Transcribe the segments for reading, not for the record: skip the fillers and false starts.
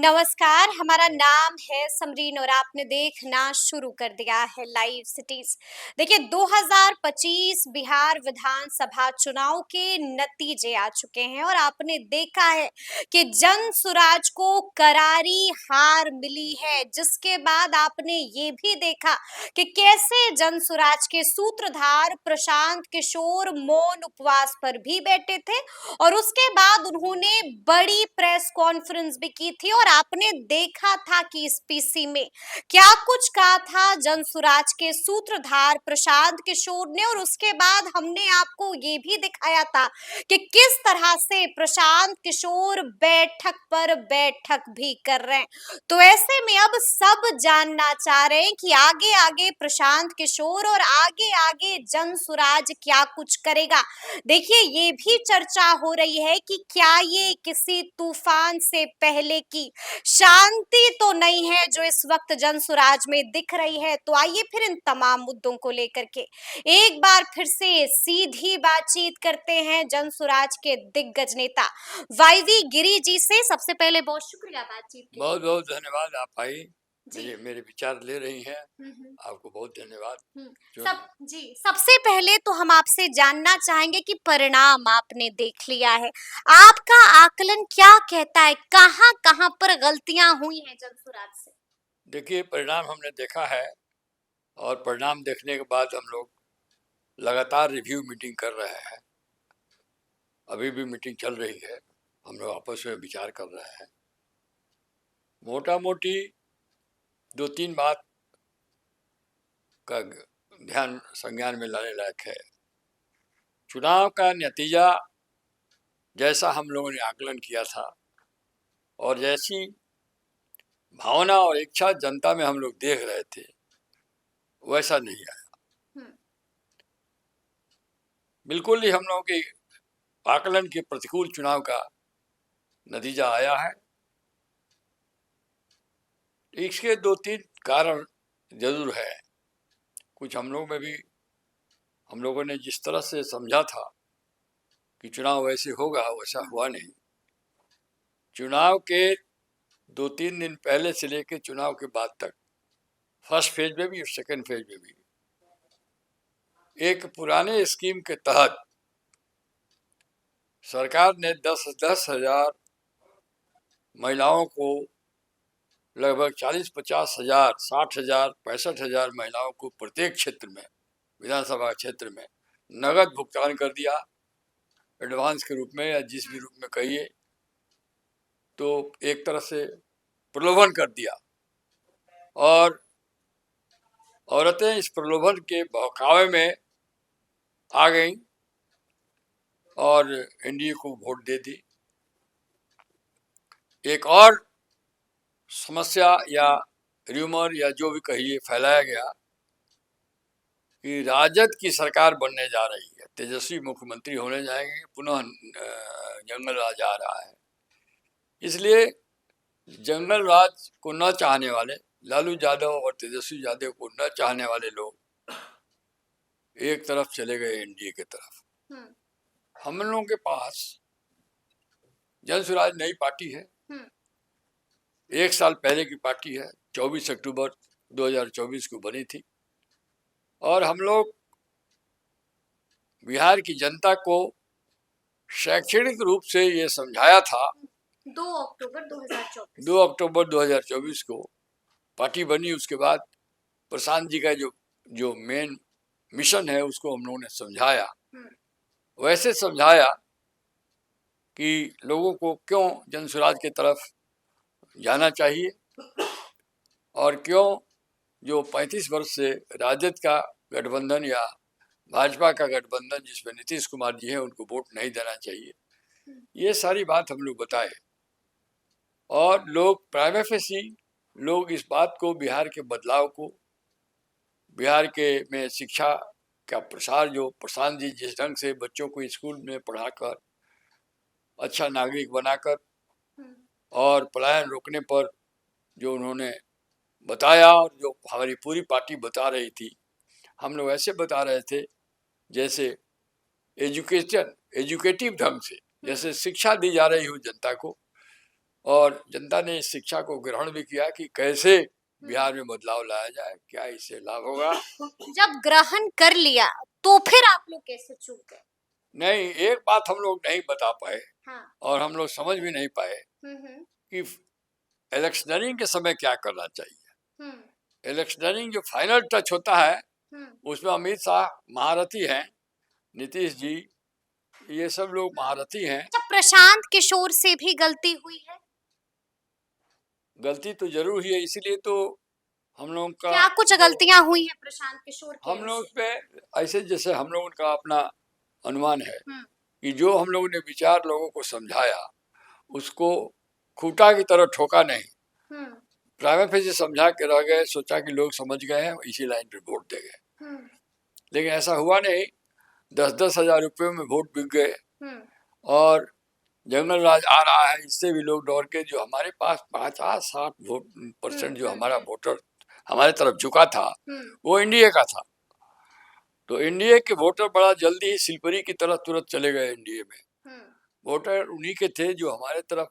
नमस्कार, हमारा नाम है समरीन और आपने देखना शुरू कर दिया है लाइव सिटीज। देखिए 2025 बिहार विधानसभा चुनाव के नतीजे आ चुके हैं और आपने देखा है कि जन सुराज को करारी हार मिली है, जिसके बाद आपने ये भी देखा कि कैसे जन सुराज के सूत्रधार प्रशांत किशोर मौन उपवास पर भी बैठे थे और उसके बाद उन्होंने बड़ी प्रेस कॉन्फ्रेंस भी की थी और आपने देखा था कि इस पीसी में क्या कुछ कहा था जनसुराज के सूत्रधार प्रशांत किशोर ने। और उसके बाद हमने आपको ये भी दिखाया था कि किस तरह से प्रशांत किशोर बैठक पर बैठक भी कर रहे हैं। तो ऐसे में अब सब जानना चाह रहे हैं कि आगे आगे प्रशांत किशोर और आगे आगे जनसुराज क्या कुछ करेगा। देखिए ये भी चर्चा हो रही है कि क्या ये किसी तूफान से पहले की शांति तो नहीं है जो इस वक्त जनसुराज में दिख रही है। तो आइए फिर इन तमाम मुद्दों को लेकर के एक बार फिर से सीधी बातचीत करते हैं जनसुराज के दिग्गज नेता वाईवी गिरी जी से। सबसे पहले बहुत शुक्रिया बातचीत के लिए। बहुत बहुत धन्यवाद। आप आई जी। मेरे विचार ले रही हैं, हम्म। आपको बहुत धन्यवाद। जो सबसे पहले तो हम आपसे जानना चाहेंगे कि परिणाम आपने देख लिया है, आपका आकलन क्या कहता है, कहाँ कहाँ पर गलतियां हुई हैं जनसुराज से? देखिए, परिणाम हमने देखा है और परिणाम देखने के बाद हम लोग लगातार रिव्यू मीटिंग कर रहे हैं। अभी भी मीटिंग चल रही है, हम लोग आपस में विचार कर रहे हैं। मोटा मोटी दो तीन बात का ध्यान संज्ञान में लाने लायक है। चुनाव का नतीजा जैसा हम लोगों ने आकलन किया था और जैसी भावना और इच्छा जनता में हम लोग देख रहे थे, वैसा नहीं आया। बिल्कुल ही हम लोगों के आकलन के प्रतिकूल चुनाव का नतीजा आया है। इसके दो तीन कारण जरूर है। कुछ हम लोगों ने जिस तरह से समझा था कि चुनाव वैसे होगा, वैसा हुआ नहीं। चुनाव के दो तीन दिन पहले से लेकर चुनाव के बाद तक, फर्स्ट फेज में भी और सेकेंड फेज में भी, एक पुराने स्कीम के तहत सरकार ने 10-10 हजार महिलाओं को, लगभग 40-50 हजार, 60 हजार, 65 हजार महिलाओं को प्रत्येक क्षेत्र में, विधानसभा क्षेत्र में नगद भुगतान कर दिया, एडवांस के रूप में या जिस भी रूप में कहिए। तो एक तरह से प्रलोभन कर दिया और औरतें इस प्रलोभन के बहकावे में आ गईं और एनडीए को वोट दे दी। एक और समस्या या र्यूमर या जो भी कहिए फैलाया गया कि राजद की सरकार बनने जा रही है, तेजस्वी मुख्यमंत्री होने जाएंगे, पुनः जंगल राज आ रहा है। इसलिए जंगल राज को न चाहने वाले, लालू यादव और तेजस्वी यादव को न चाहने वाले लोग एक तरफ चले गए एनडीए की तरफ। हम लोगों के पास जनसुराज नई पार्टी है, एक साल पहले की पार्टी है, 24 अक्टूबर 2024 को बनी थी और हम लोग बिहार की जनता को शैक्षणिक रूप से ये समझाया था। 2 अक्टूबर 2024 को पार्टी बनी। उसके बाद प्रशांत जी का जो मेन मिशन है उसको हम लोगों ने समझाया। वैसे समझाया कि लोगों को क्यों जनसुराज की तरफ जाना चाहिए और क्यों जो 35 वर्ष से राजद का गठबंधन या भाजपा का गठबंधन जिसमें नीतीश कुमार जी हैं उनको वोट नहीं देना चाहिए। ये सारी बात हम लोग बताए और लोग प्राइमा फेसी लोग इस बात को, बिहार के बदलाव को, बिहार के में शिक्षा का प्रसार, जो प्रशांत जी जिस ढंग से बच्चों को स्कूल में पढ़ाकर अच्छा नागरिक बनाकर और पलायन रोकने पर जो उन्होंने बताया और जो हमारी पूरी पार्टी बता रही थी, हम लोग ऐसे बता रहे थे जैसे एजुकेटिव ढंग से, जैसे शिक्षा दी जा रही हो जनता को, और जनता ने इस शिक्षा को ग्रहण भी किया कि कैसे बिहार में बदलाव लाया जाए, क्या इससे लाभ होगा। जब ग्रहण कर लिया तो फिर आप लोग कैसे चूक गए? नहीं, एक बात हम लोग नहीं बता पाए हाँ। और हम लोग समझ भी नहीं पाए कि इलेक्शनरिंग के समय क्या करना चाहिए। इलेक्शनरिंग जो फाइनल टच होता है उसमें अमित शाह महारथी हैं, नीतीश जी, ये सब लोग महारथी हैं। अच्छा, प्रशांत किशोर से भी गलती हुई है? गलती तो जरूर ही है, इसीलिए तो हम लोग का क्या कुछ गलतियां हुई हैं प्रशांत किशोर के हम लोग से? पे ऐसे जैसे हम लोगों का अपना अनुमान है कि जो हम लोगों ने विचार लोगों को समझाया उसको खूंटा की तरह ठोका नहीं, प्राइमा फेसी समझा के रह गए, सोचा कि लोग समझ गए हैं इसी लाइन पे वोट दे गए। लेकिन ऐसा हुआ नहीं, 10-10 हजार रुपये में वोट बिक गए और जंगल राज आ रहा है, इससे भी लोग डर के, जो हमारे पास 50-60% जो हमारा वोटर हमारे तरफ झुका था वो एनडीए का था। तो एनडीए के वोटर बड़ा जल्दी ही सिलपरी की तरह तुरंत चले गए एनडीए में। वोटर उन्हीं के थे जो हमारे तरफ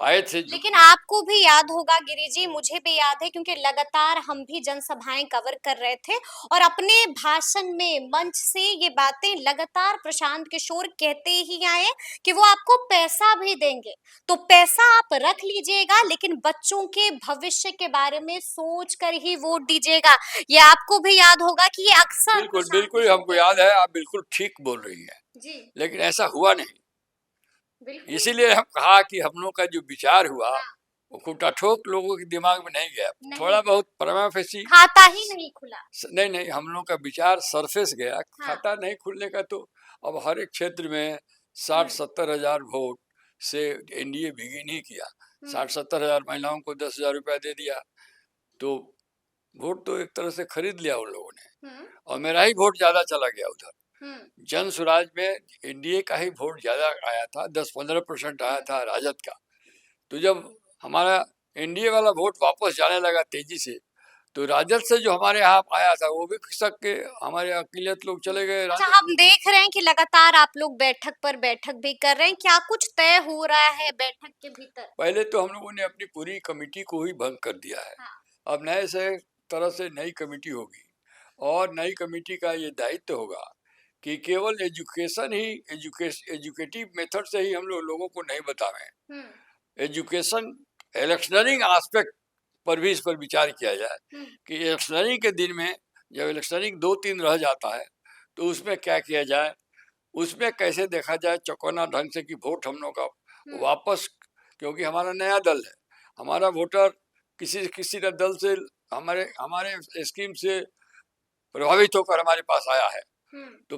आए थे। लेकिन आपको भी याद होगा गिरी जी, मुझे भी याद है क्योंकि लगातार हम भी जनसभाएं कवर कर रहे थे और अपने भाषण में मंच से ये बातें लगातार प्रशांत किशोर कहते ही आए कि वो आपको पैसा भी देंगे, तो पैसा आप रख लीजिएगा लेकिन बच्चों के भविष्य के बारे में सोच कर ही वोट दीजिएगा। ये आपको भी याद होगा कि ये अक्सर बिल्कुल बिल्कुल हमको याद है, आप बिल्कुल ठीक बोल रही हैं जी। लेकिन ऐसा हुआ नहीं, इसीलिए हम कहा कि हम लोग का जो विचार हुआ वो खूंटा ठोक लोगों के दिमाग में नहीं गया, थोड़ा बहुत प्रमा फेसी खाता ही नहीं खुला। नहीं, हम लोग का विचार सरफेस गया। खाता नहीं खुलने का तो अब हर एक क्षेत्र में 60-70 हजार वोट से एनडीए बिगिन ही किया। 60-70 हजार महिलाओं को 10,000 रुपया दे दिया, तो वोट तो एक तरह से खरीद लिया उन लोगों ने और मेरा ही वोट ज्यादा चला गया उधर। जन स्वराज में एनडीए का ही वोट ज्यादा आया था, 10-15% आया था राजद का। तो जब हमारा एनडीए वाला वोट वापस जाने लगा तेजी से, तो राजद से जो हमारे यहाँ आया था वो भी खिसक के हमारे अकिलियत लोग चले गए। अच्छा, हम देख रहे हैं कि लगातार आप लोग बैठक पर बैठक भी कर रहे हैं, क्या कुछ तय हो रहा है बैठक के भीतर? पहले तो हम लोगों ने अपनी पूरी कमेटी को ही भंग कर दिया है। अब नए से तरह से नई कमेटी होगी और नई कमेटी का ये दायित्व होगा कि केवल एजुकेशन ही एजुकेटिव मेथड से ही हम लोगों को नहीं बतावें, एजुकेशन इलेक्शनरिंग एस्पेक्ट पर भी इस पर विचार किया जाए कि इलेक्शनरिंग के दिन में जब इलेक्शनरिंग 2-3 रह जाता है तो उसमें क्या किया जाए, उसमें कैसे देखा जाए चौकन्ना ढंग से कि वोट हम लोग का वापस, क्योंकि हमारा नया दल है, हमारा वोटर किसी का दल से हमारे हमारे स्कीम से प्रभावित होकर हमारे पास आया है, तो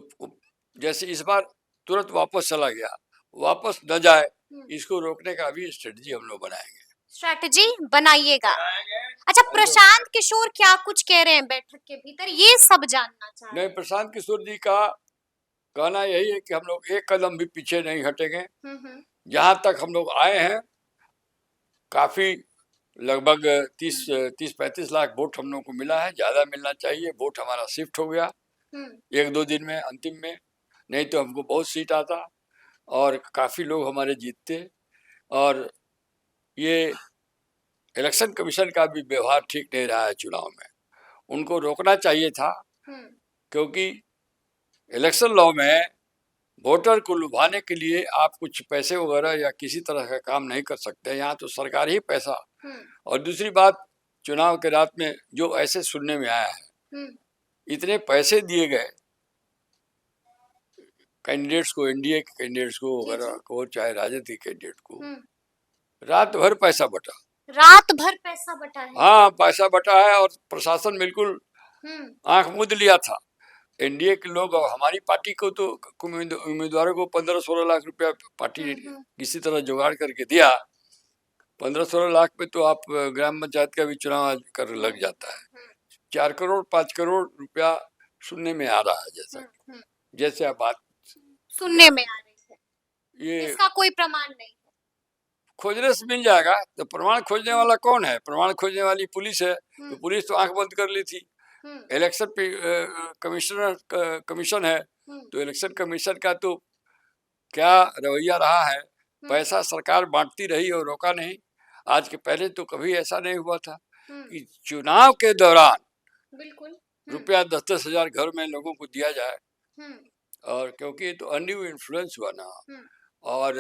जैसे इस बार तुरंत वापस चला गया, वापस न जाए, इसको रोकने का भी स्ट्रेटजी हम लोग बनाएंगे। स्ट्रेटजी बनाइएगा। अच्छा, प्रशांत किशोर क्या कुछ कह रहे हैं बैठक के भीतर, ये सब जानना चाह रहे हैं। नहीं, प्रशांत किशोर जी का कहना यही है कि हम लोग एक कदम भी पीछे नहीं हटेंगे। जहां तक हम लोग आए हैं काफी लगभग 30-35 लाख वोट हम लोग को मिला है, ज्यादा मिलना चाहिए, वोट हमारा शिफ्ट हो गया 1-2 दिन में अंतिम में, नहीं तो हमको बहुत सीट आता और काफी लोग हमारे जीतते। और ये इलेक्शन कमीशन का भी व्यवहार ठीक नहीं रहा है चुनाव में, उनको रोकना चाहिए था, क्योंकि इलेक्शन लॉ में वोटर को लुभाने के लिए आप कुछ पैसे वगैरह या किसी तरह का काम नहीं कर सकते, यहाँ तो सरकार ही पैसा। और दूसरी बात, चुनाव के रात में जो ऐसे सुनने में आया है, इतने पैसे दिए गए कैंडिडेट्स को, एनडीए के कैंडिडेट्स को वगैरह को, चाहे राजद के कैंडिडेट को, रात भर पैसा बटा, रात भर पैसा बटा है। हाँ, पैसा बटा है और प्रशासन बिल्कुल आंख मूंद लिया था। एनडीए के लोग और हमारी पार्टी को तो उम्मीदवारों को 15-16 लाख रुपया पार्टी किसी तरह जुगाड़ करके दिया। 15-16 लाख में तो आप ग्राम पंचायत का भी चुनाव कर लग जाता है। 4 करोड़ 5 करोड़ रुपया सुनने में आ रहा है, जैसे आप बात सुनने में आ रही है, ये इसका कोई प्रमाण नहीं है। खोजने से मिल जाएगा। तो प्रमाण खोजने वाला कौन है? प्रमाण खोजने वाली पुलिस है, तो पुलिस तो आंख बंद कर ली थी। इलेक्शन कमीशन है, तो इलेक्शन कमीशन का तो क्या रवैया रहा है, पैसा सरकार बांटती रही और रोका नहीं, आज के पहले तो कभी ऐसा नहीं हुआ था कि चुनाव के दौरान बिल्कुल रुपया 10-10 हजार घर में लोगों को दिया जाए, और क्योंकि तो अनड्यू इन्फ्लुएंस हुआ ना, और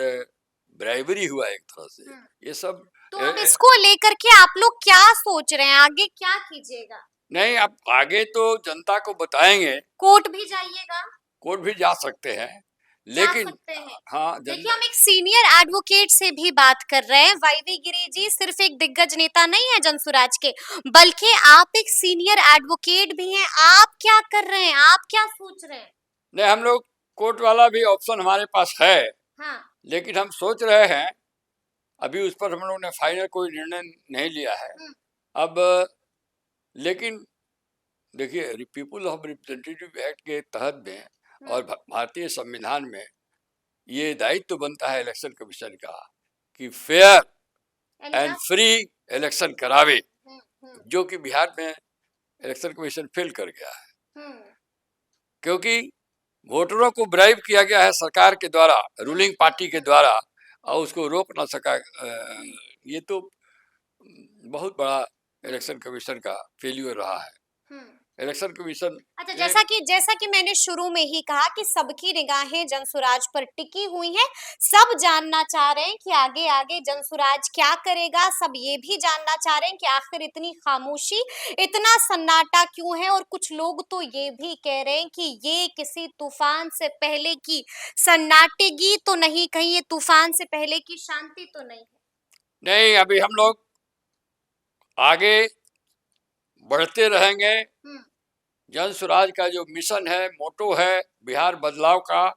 ब्राइबरी हुआ एक तरह से, ये सब। तो अब इसको लेकर के आप लोग क्या सोच रहे हैं, आगे क्या कीजिएगा? नहीं, अब आगे तो जनता को बताएंगे। कोर्ट भी जाइएगा? कोर्ट भी जा सकते हैं, लेकिन हाँ, देखिए हम एक सीनियर एडवोकेट से भी बात कर रहे हैं। वाईवी गिरी जी सिर्फ एक दिग्गज नेता नहीं है जनसुराज के, बल्कि आप एक सीनियर एडवोकेट भी हैं। आप क्या कर रहे हैं, आप क्या सोच रहे हैं? नहीं, हम लोग कोर्ट वाला भी ऑप्शन हमारे पास है। हाँ। लेकिन हम सोच रहे हैं, अभी उस पर हम लोग ने फाइनल कोई निर्णय नहीं लिया है अब। लेकिन देखिए, पीपुल ऑफ रिप्रेजेंटेटिव एक्ट के तहत में और भारतीय संविधान में ये दायित्व तो बनता है इलेक्शन कमीशन का कि फेयर एंड फ्री इलेक्शन करावे, जो कि बिहार में इलेक्शन कमीशन फेल कर गया है, क्योंकि वोटरों को ब्राइब किया गया है सरकार के द्वारा, रूलिंग पार्टी के द्वारा, और उसको रोक ना सका। ये तो बहुत बड़ा इलेक्शन कमीशन का फेल्यूर रहा है। इलेक्शन कमीशन अच्छा, जैसा कि मैंने शुरू में ही कहा कि सबकी निगाहें जनसुराज पर टिकी हुई हैं। सब जानना चाह रहे हैं कि आगे आगे जनसुराज क्या करेगा। सब ये भी जानना चाह रहे हैं कि आखिर इतनी खामोशी, इतना सन्नाटा क्यों है। और कुछ लोग तो ये भी कह रहे हैं कि ये किसी तूफान से पहले की सन्नाटेगी तो नहीं, कहीं ये तूफान से पहले की शांति तो नहीं है। नहीं, अभी हम लोग आगे बढ़ते रहेंगे। जनसुराज का जो मिशन है, मोटो है बिहार बदलाव का,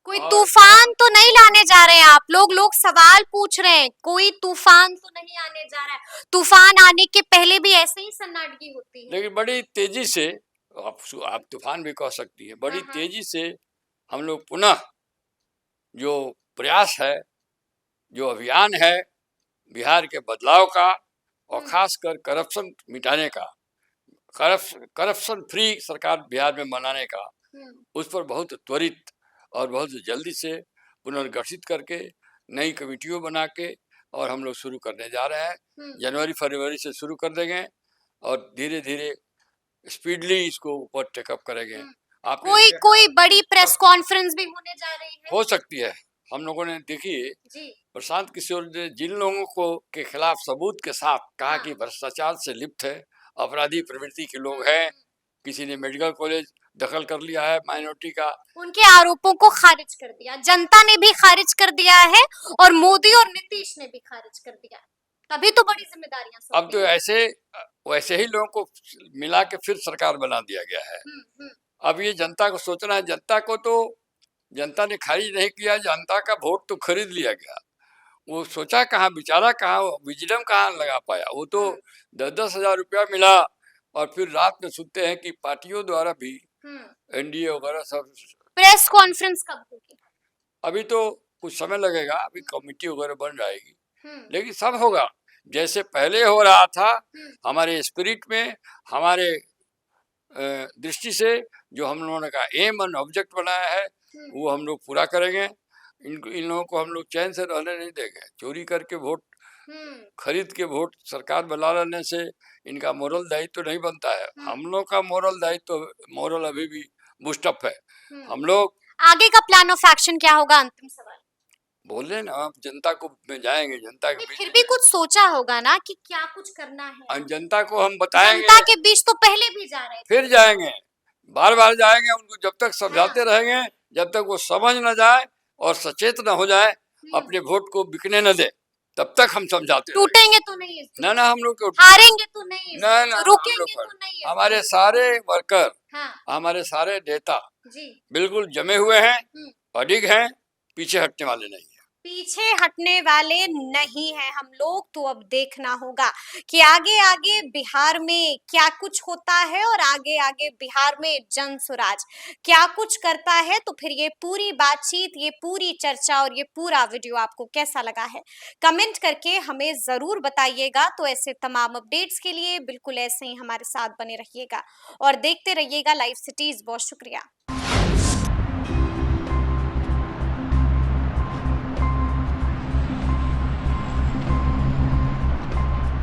कोई तूफान तो नहीं लाने जा रहे हैं आप लोग। लोग सवाल पूछ रहे हैं, कोई तूफान तो नहीं आने जा रहा है। तूफान आने के पहले भी ऐसे ही सन्नाटगी होती है, लेकिन बड़ी तेजी से, आप तूफान भी कह सकती है, बड़ी तेजी से हम लोग पुनः जो प्रयास है, जो अभियान है बिहार के बदलाव का, और खासकर करप्शन मिटाने का, करप्शन फ्री सरकार बिहार में बनाने का, उस पर बहुत त्वरित और बहुत जल्दी से पुनर्गठित करके नई कमेटियों बना के और हम लोग शुरू करने जा रहे हैं। जनवरी फरवरी से शुरू कर देंगे और धीरे धीरे स्पीडली इसको ऊपर टेकअप करेंगे। आप कोई बड़ी प्रेस कॉन्फ्रेंस भी होने जा रही है? हो सकती है। हम लोगों ने देखिए, प्रशांत किशोर ने जिन लोगों को के खिलाफ सबूत के साथ कहा कि भ्रष्टाचार से लिप्त है, अपराधी प्रवृत्ति के लोग हैं, किसी ने मेडिकल कॉलेज दखल कर लिया है माइनॉरिटी का, उनके आरोपों को खारिज कर दिया, जनता ने भी खारिज कर दिया है और मोदी और नीतीश ने भी खारिज कर दिया। तभी तो बड़ी जिम्मेदारियां। अब तो वैसे ही लोगों को मिला के फिर सरकार बना दिया गया है। अब ये जनता को सोचना है। जनता ने खारिज नहीं किया, जनता का वोट तो खरीद लिया गया। वो सोचा कहाँ, बिचारा कहाँ, विजडम कहाँ लगा पाया। वो तो 10-10 हजार रुपया मिला और फिर रात में सुनते हैं कि पार्टियों द्वारा भी एनडीए वगैरह सब। प्रेस कॉन्फ्रेंस कब होगी? अभी तो कुछ समय लगेगा, अभी कमेटी वगैरह बन जाएगी, लेकिन सब होगा जैसे पहले हो रहा था। हमारे स्पिरिट में, हमारे दृष्टि से जो हम लोगों ने का एम एंड ऑब्जेक्ट बनाया है, वो हम लोग पूरा करेंगे। इन लोगों को हम लोग चैन से रहने नहीं देंगे। चोरी करके वोट, खरीद के वोट सरकार बना लेने से इनका मोरल दायित्व तो नहीं बनता है। हम लोग का मोरल अभी भी बूस्टअप है। हम लोग आगे का प्लान ऑफ एक्शन क्या होगा? अंतिम सवाल बोले ना, आप जनता को में जाएंगे, जनता के बीच फिर भी कुछ सोचा होगा ना कि क्या कुछ करना है। जनता को हम बताएंगे। जनता के बीच तो पहले भी जा रहे थे, फिर जाएंगे, बार बार जाएंगे। उनको जब तक समझाते रहेंगे, जब तक वो समझ न जाए और सचेत न हो जाए, अपने वोट को बिकने न दे, तब तक हम समझाते। टूटेंगे तो नहीं, ना हम लोग हारेंगे तो नहीं, ना रुकेंगे तो नहीं। हमारे सारे वर्कर, हमारे सारे नेता बिल्कुल जमे हुए हैं, अडिग हैं, पीछे हटने वाले नहीं। पीछे हटने वाले नहीं है हम लोग। तो अब देखना होगा कि आगे आगे बिहार में क्या कुछ होता है और आगे आगे बिहार में जनसुराज क्या कुछ करता है। तो फिर ये पूरी बातचीत, ये पूरी चर्चा और ये पूरा वीडियो आपको कैसा लगा है, कमेंट करके हमें जरूर बताइएगा। तो ऐसे तमाम अपडेट्स के लिए बिल्कुल ऐसे ही हमारे साथ बने रहिएगा और देखते रहिएगा लाइव सिटीज। बहुत शुक्रिया।